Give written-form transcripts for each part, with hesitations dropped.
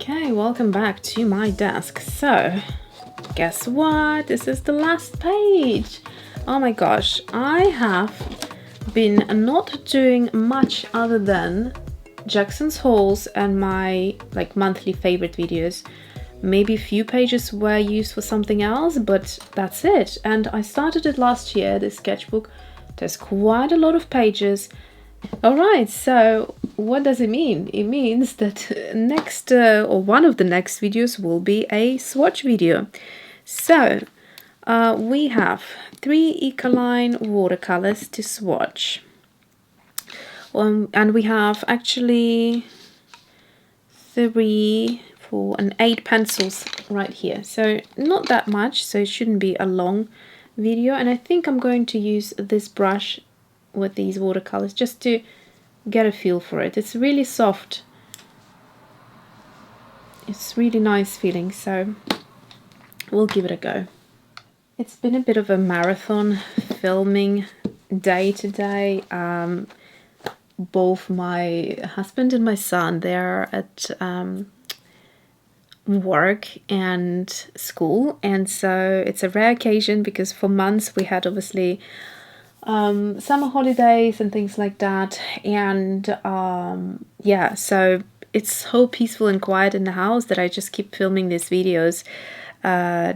Okay, welcome back to my desk. So, guess what? This is the last page. Oh my gosh, I have been not doing much other than Jackson's hauls and my monthly favorite videos. Maybe a few pages were used for something else, but that's it. And I started it last year, this sketchbook. There's quite a lot of pages. Alright, so what does it mean? It means that next or one of the next videos will be a swatch video. So we have 3 Ecoline watercolors to swatch. And we have actually 3, 4 and 8 pencils right here. So not that much, so it shouldn't be a long video. And I think I'm going to use this brush with these watercolors just to get a feel for it. It's really soft. It's really nice feeling, so we'll give it a go. It's been a bit of a marathon filming day today. Both my husband and my son, they're at work and school, and so it's a rare occasion because for months we had obviously summer holidays and things like that, and yeah, so it's so peaceful and quiet in the house that I just keep filming these videos,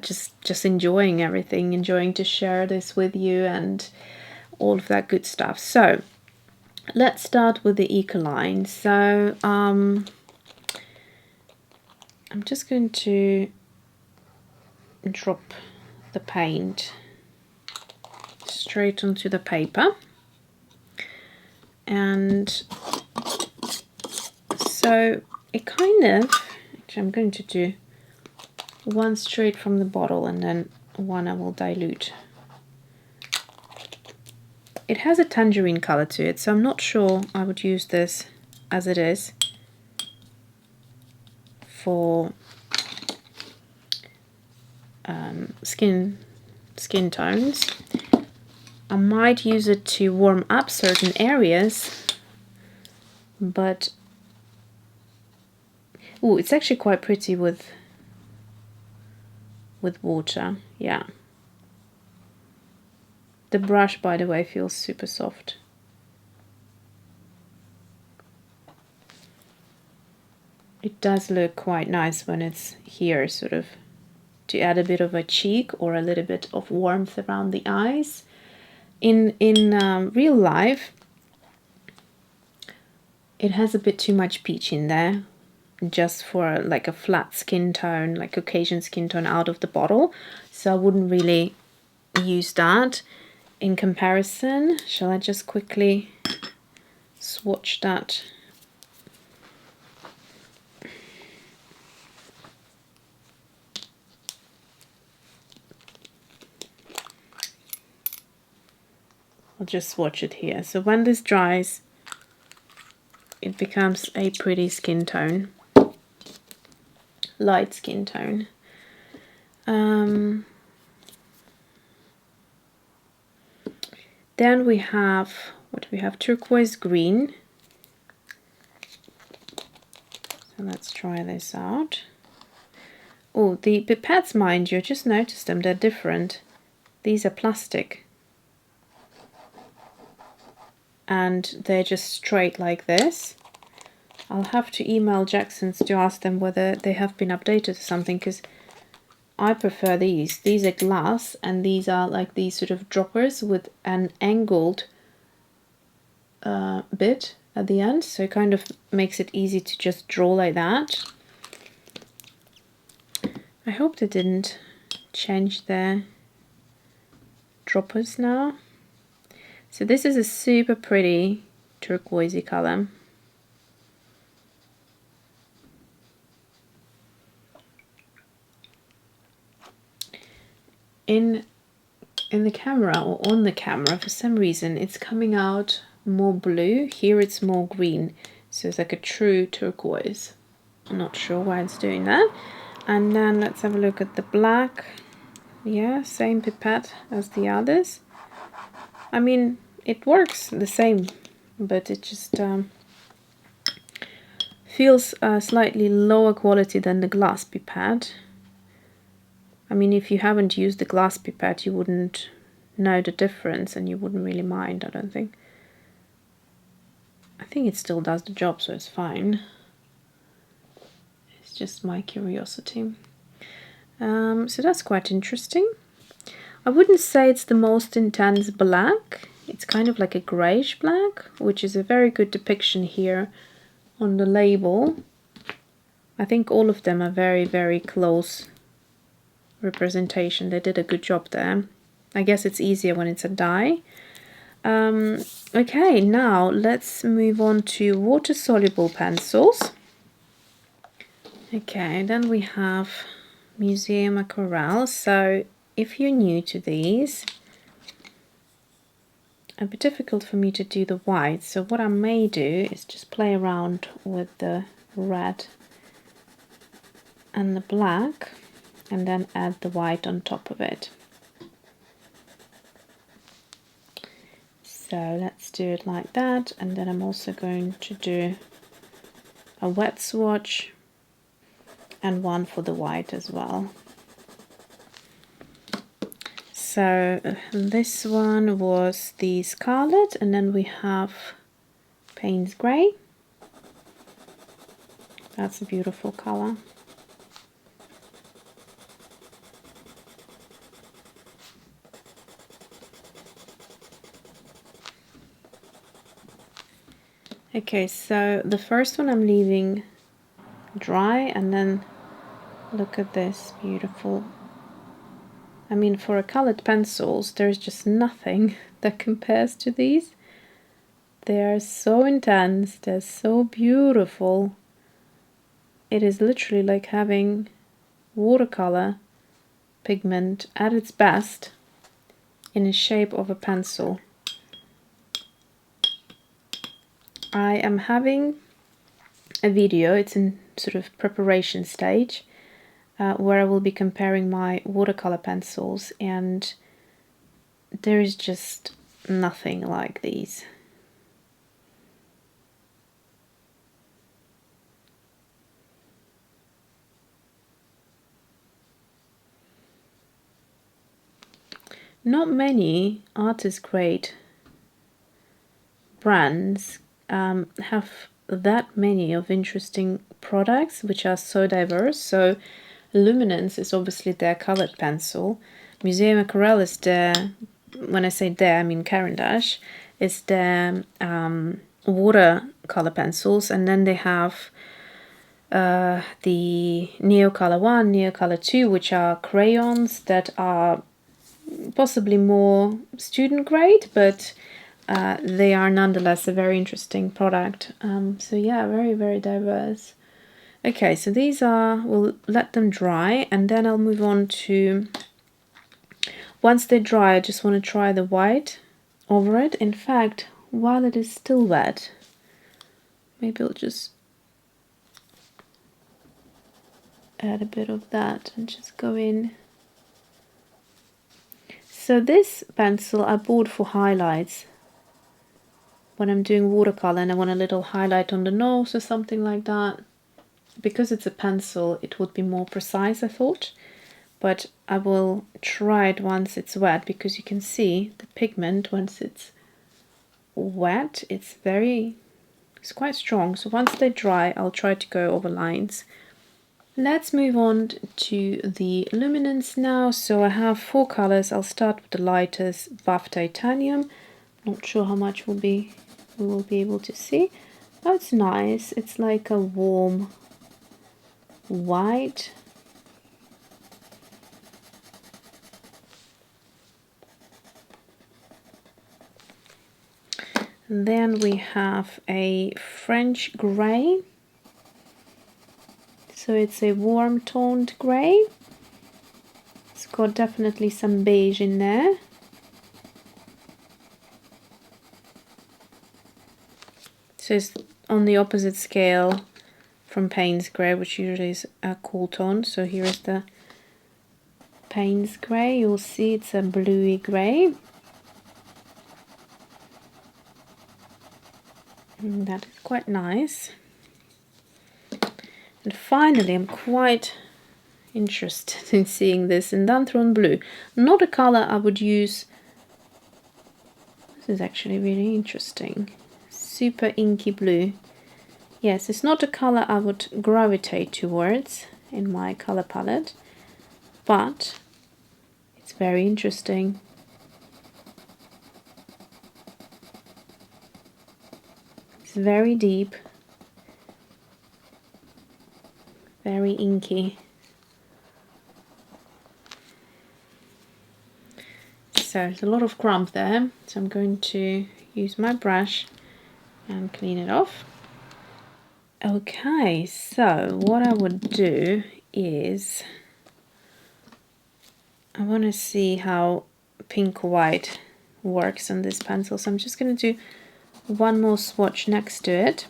just enjoying everything, enjoying to share this with you and all of that good stuff. So let's start with the Ecoline. So I'm just going to drop the paint straight onto the paper, and so it kind of, actually I'm going to do one straight from the bottle and then one I will dilute. It has a tangerine color to it, so I'm not sure I would use this as it is for skin tones. I might use it to warm up certain areas, but oh, it's actually quite pretty with water. Yeah. The brush, by the way, feels super soft. It does look quite nice when it's here, sort of to add a bit of a cheek or a little bit of warmth around the eyes. In real life, it has a bit too much peach in there, just for like a flat skin tone, like Caucasian skin tone out of the bottle. So I wouldn't really use that. In comparison, shall I just quickly swatch that? I'll just swatch it here. So when this dries, it becomes a pretty skin tone, light skin tone. Then we have, what do we have? Turquoise Green. So let's try this out. Oh, the pipettes, mind you, just noticed them, they're different. These are plastic. And they're just straight like this. I'll have to email Jackson's to ask them whether they have been updated or something, because I prefer these. These are glass, and these are like these sort of droppers with an angled bit at the end, so it kind of makes it easy to just draw like that. I hope they didn't change their droppers now. So this is a super pretty turquoisey color. In the camera, or on the camera, for some reason it's coming out more blue. Here it's more green, so it's like a true turquoise. I'm not sure why it's doing that. And then let's have a look at the black. Yeah, same pipette as the others. I mean, it works the same, but it just Feels slightly lower quality than the glass pipette. I mean, if you haven't used the glass pipette, you wouldn't know the difference and you wouldn't really mind, I don't think. I think it still does the job, so it's fine. It's just my curiosity. So that's quite interesting. I wouldn't say it's the most intense black. It's kind of like a greyish black, which is a very good depiction here on the label. I think all of them are very, very close representation. They did a good job there. I guess it's easier when it's a dye. Okay, now let's move on to water-soluble pencils. Okay, then we have Museum Aquarelle. So if you're new to these, it'd be difficult for me to do the white. So what I may do is just play around with the red and the black, and then add the white on top of it. So let's do it like that, and then I'm also going to do a wet swatch and one for the white as well. So this one was the Scarlet, and then we have Payne's Grey. That's a beautiful color. Okay, so the first one I'm leaving dry, and then look at this, beautiful. I mean, for a colored pencils, there's just nothing that compares to these. They are so intense, they're so beautiful. It is literally like having watercolor pigment at its best in the shape of a pencil. I am having a video, it's in sort of preparation stage, where I will be comparing my watercolor pencils, and there is just nothing like these. Not many artist grade brands have that many of interesting products which are so diverse. So Luminance is obviously their colored pencil. Museum Aquarelle is their, when I say their, I mean Caran is their watercolor pencils, and then they have the Neocolor 1, Neocolor 2, which are crayons that are possibly more student grade, but they are nonetheless a very interesting product. So yeah, very, very diverse. Okay, so these are, we'll let them dry, and then I'll move on to, once they dry, I just want to try the white over it. In fact, while it is still wet, maybe I'll just add a bit of that and just go in. So this pencil I bought for highlights. When I'm doing watercolor and I want a little highlight on the nose or something like that. Because it's a pencil, it would be more precise, I thought. But I will try it once it's wet, because you can see the pigment once it's wet, it's quite strong. So once they dry, I'll try to go over lines. Let's move on to the luminance now. So I have 4 colors. I'll start with the lightest, Buff Titanium. Not sure how much we will be able to see. Oh, it's nice. It's like a warm white. And then we have a French grey. So it's a warm toned grey. It's got definitely some beige in there. So it's on the opposite scale from Payne's grey, which usually is a cool tone. So here is the Payne's grey. You'll see it's a bluey grey. And that is quite nice. And finally, I'm quite interested in seeing this Indanthrone Blue. Not a color I would use. This is actually really interesting. Super inky blue. Yes, it's not a color I would gravitate towards in my color palette, but it's very interesting. It's very deep, very inky. So there's a lot of crumb there, so I'm going to use my brush and clean it off. Okay, so what I would do is I want to see how pink white works on this pencil, so I'm just going to do one more swatch next to it.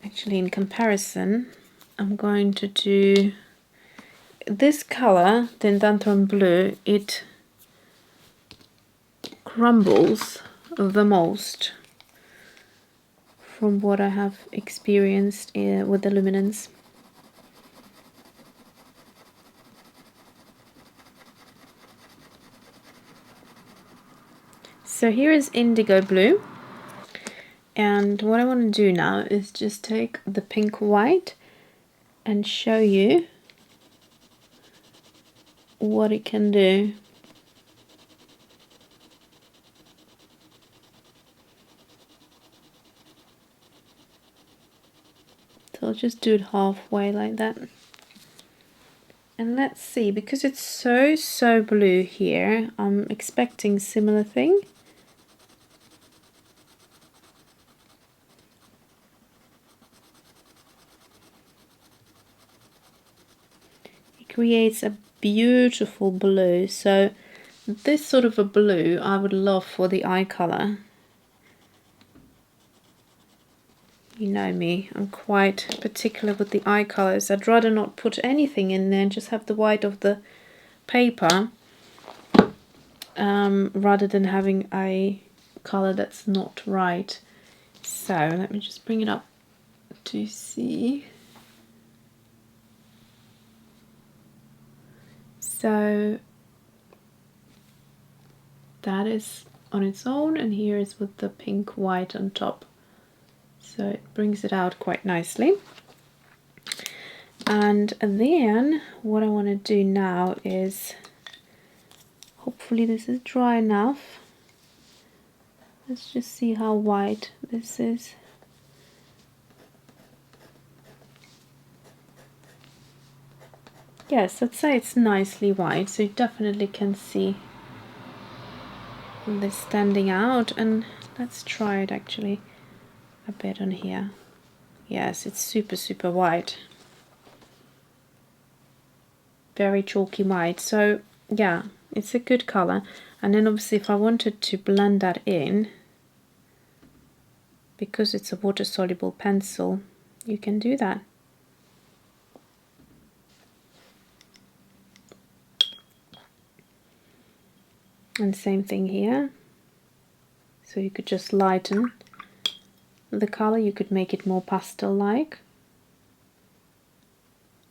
Actually, in comparison, I'm going to do this color, the Dantron Blue. It crumbles the most from what I have experienced with the luminance. So here is Indigo Blue, and what I want to do now is just take the pink white and show you what it can do. So I'll just do it halfway like that. And let's see, because it's so blue here, I'm expecting similar thing. It creates a beautiful blue. So this sort of a blue I would love for the eye color. You know me, I'm quite particular with the eye colors. I'd rather not put anything in there and just have the white of the paper rather than having a color that's not right. So let me just bring it up to see. So that is on its own, and here is with the pink white on top. So it brings it out quite nicely. And then what I want to do now is, hopefully this is dry enough. Let's just see how white this is. Yes, I'd say it's nicely white, so you definitely can see this standing out. And let's try it actually a bit on here. Yes, it's super white, very chalky white. So yeah, it's a good color. And then obviously if I wanted to blend that in, because it's a water soluble pencil, you can do that. And same thing here. So you could just lighten the color, you could make it more pastel-like.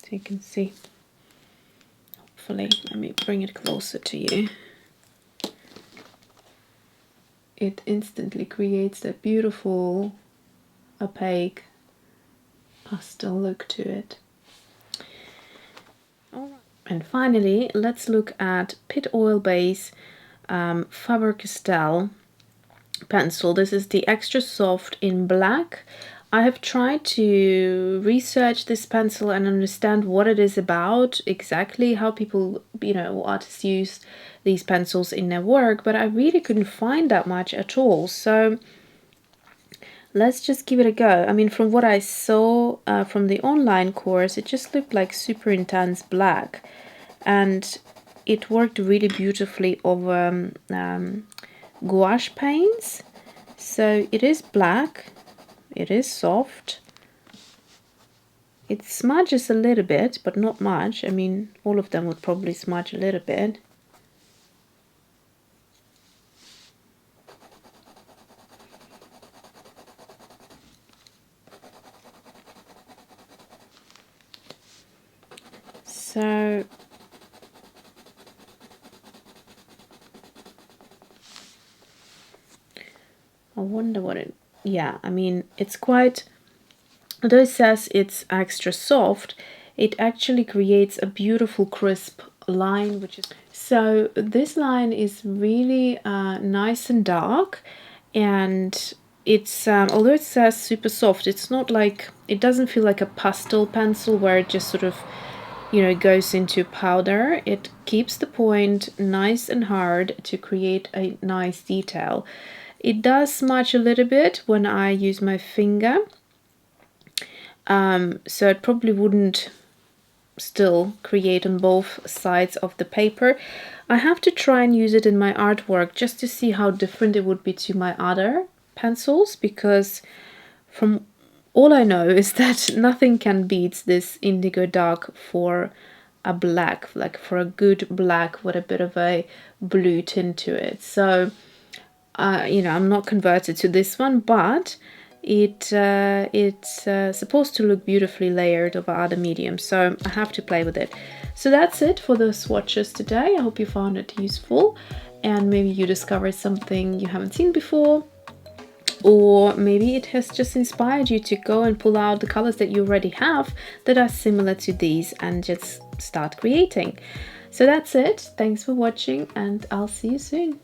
So you can see, hopefully, let me bring it closer to you. It instantly creates that beautiful opaque pastel look to it. All right. And finally, let's look at Pitt Oil Base Faber Castell pencil. This is the extra soft in black. I have tried to research this pencil and understand what it is about, exactly how people, artists use these pencils in their work, but I really couldn't find that much at all. So let's just give it a go. I mean, from what I saw from the online course, it just looked like super intense black, and it worked really beautifully over gouache paints. So it is black, it is soft, it smudges a little bit, but not much. I mean, all of them would probably smudge a little bit. So I wonder what it, yeah, I mean, it's quite, although it says it's extra soft, it actually creates a beautiful crisp line, which is, so this line is really nice and dark, and it's although it says super soft, it's not like, it doesn't feel like a pastel pencil where it just sort of, you know, goes into powder. It keeps the point nice and hard to create a nice detail. It does smudge a little bit when I use my finger, so it probably wouldn't still create on both sides of the paper. I have to try and use it in my artwork just to see how different it would be to my other pencils, because from all I know is that nothing can beat this indigo dark for a black, like for a good black with a bit of a blue tint to it. So you know, I'm not converted to this one, but it's supposed to look beautifully layered over other mediums, so I have to play with it. So that's it for the swatches today. I hope you found it useful, and maybe you discovered something you haven't seen before, or maybe it has just inspired you to go and pull out the colors that you already have that are similar to these and just start creating. So that's it. Thanks for watching, and I'll see you soon.